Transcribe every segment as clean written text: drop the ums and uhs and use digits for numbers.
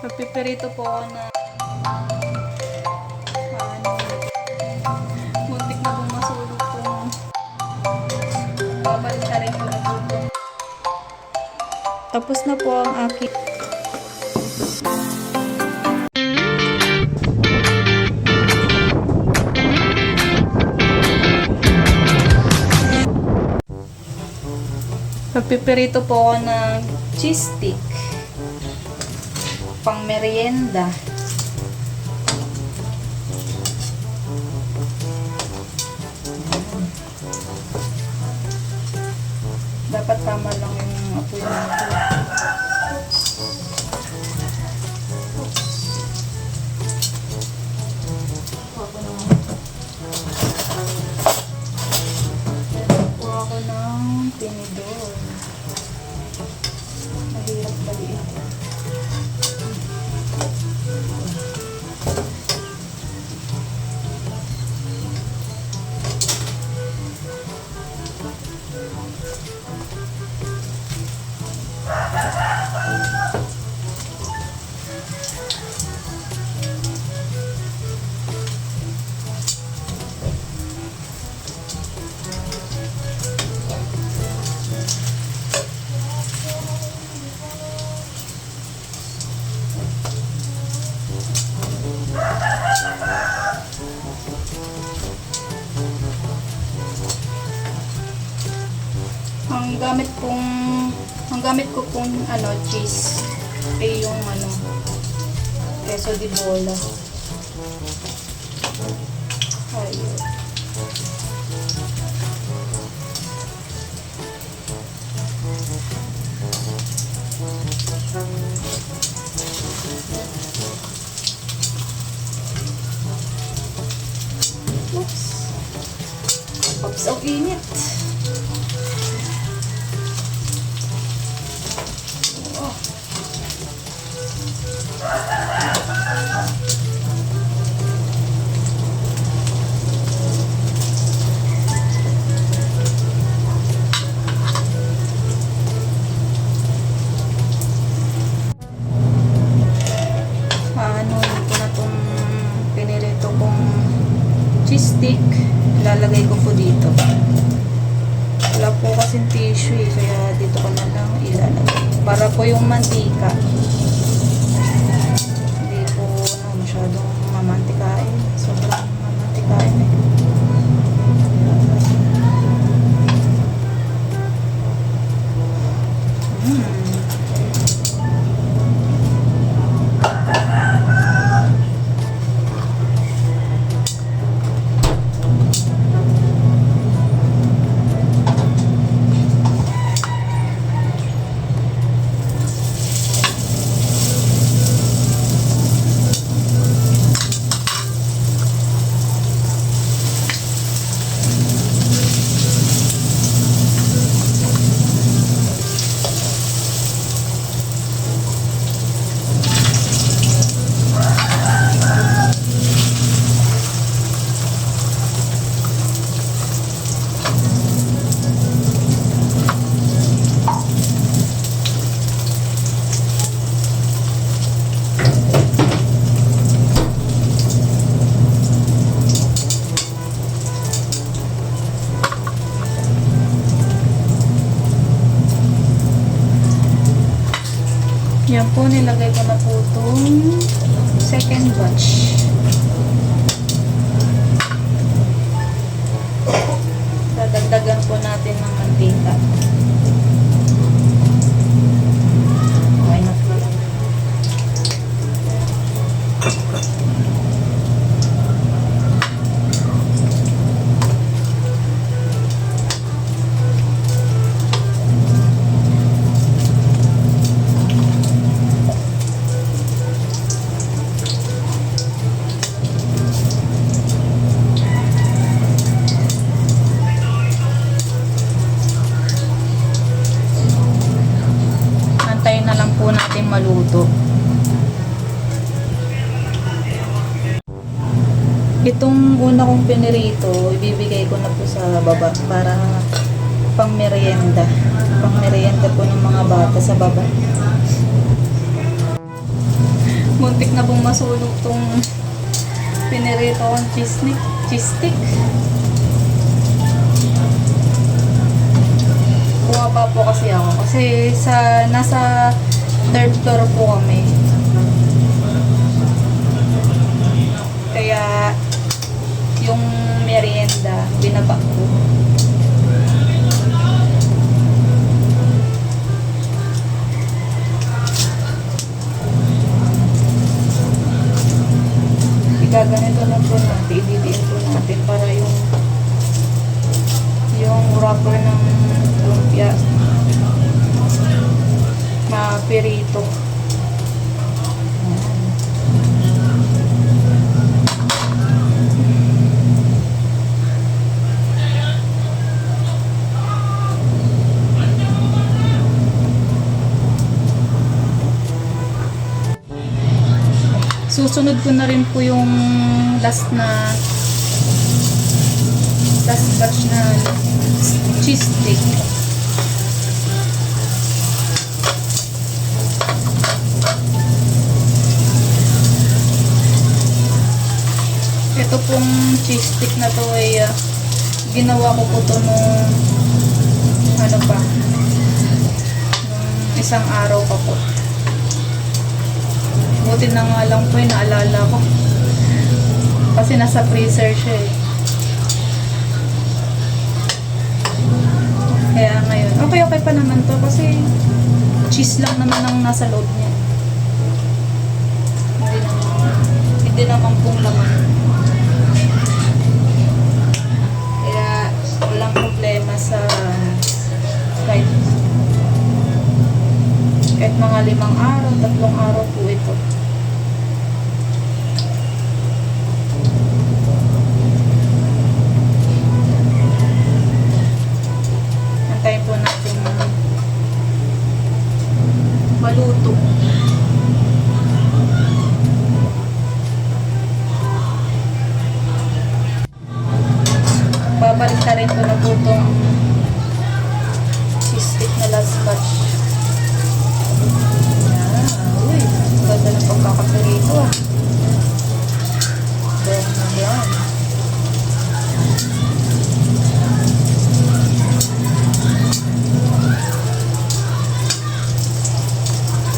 Magpipirito po ako na muntik na bumasulog kung babalik na rin ko na po. Tapos na po ang aking magpipirito po ako ng cheese stick pang merienda. Dapat tama lang yung apoy nito. Kuha ko ng tinidor. Mahirap baliin. Ang gamit ko pong cheese ay yung queso di bola. Ayun. Oops. Oops, ang init. Cheese stick, ilalagay ko po dito. Wala po kasing tissue kaya dito ko na lang ilalagay. Para po yung mantika. Hindi po masyadong mamantikain. Sobrang mamantikain eh. Yan po, nilagay ko na po itong second batch. Dadagdagan po natin ng mantika. Okay na po. Maluto. Itong una kong pinirito, ibibigay ko na po sa baba para pang merienda. Pang merienda po ng mga bata sa baba. Muntik na pong masunog tong pinirito kong cheese stick. Bumaba po kasi ako. Kasi nasa third floor po kami. Kaya yung merienda, binaba ko. Gaganito lang po natin, ididiin po natin para yung wrapper ng lumpia mapirito. Susunod ko na rin po yung last batch na cheese stick. Ito pong cheese stick na to ay ginawa ko po to nung isang araw pa po. Buti na nga lang po yung naalala ko. Kasi nasa freezer siya eh. Kaya ngayon, okay pa naman to kasi cheese lang naman ang nasa loob niya. Hindi naman pong laman. Kaya walang problema sa kahit mga 5 araw, 3 araw po ito. Antayin po natin maluto. Babalik na rin po na po itong cheese stick na last batch. Uy, ganda ng pagkakapirito ah. Brown na brown.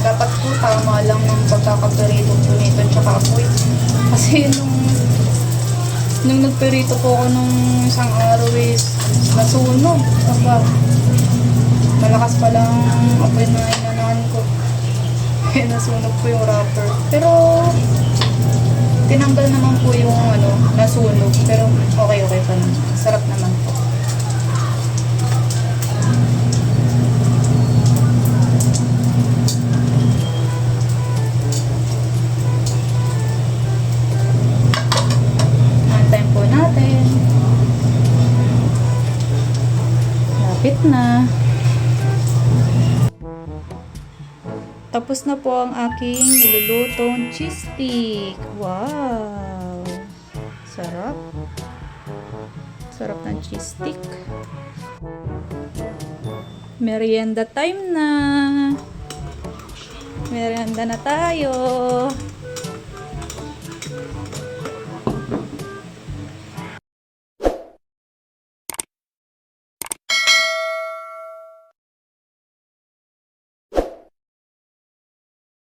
Dapat po tama lang ng pagkakapirito po nito tsaka apoy. Kasi nung nagpirito po ako nung isang araw is nasunog. Malakas pa lang apoy na inanahan ko. Kaya nasunog po yung wrapper. Pero tinanggal naman po yung nasunog. Pero okay pa naman. Sarap naman po. Antayin po natin. Lapit na. Tapos na po ang aking nilulutong cheese stick. Wow! Sarap. Sarap ng cheese stick. Merienda time na. Merienda na tayo.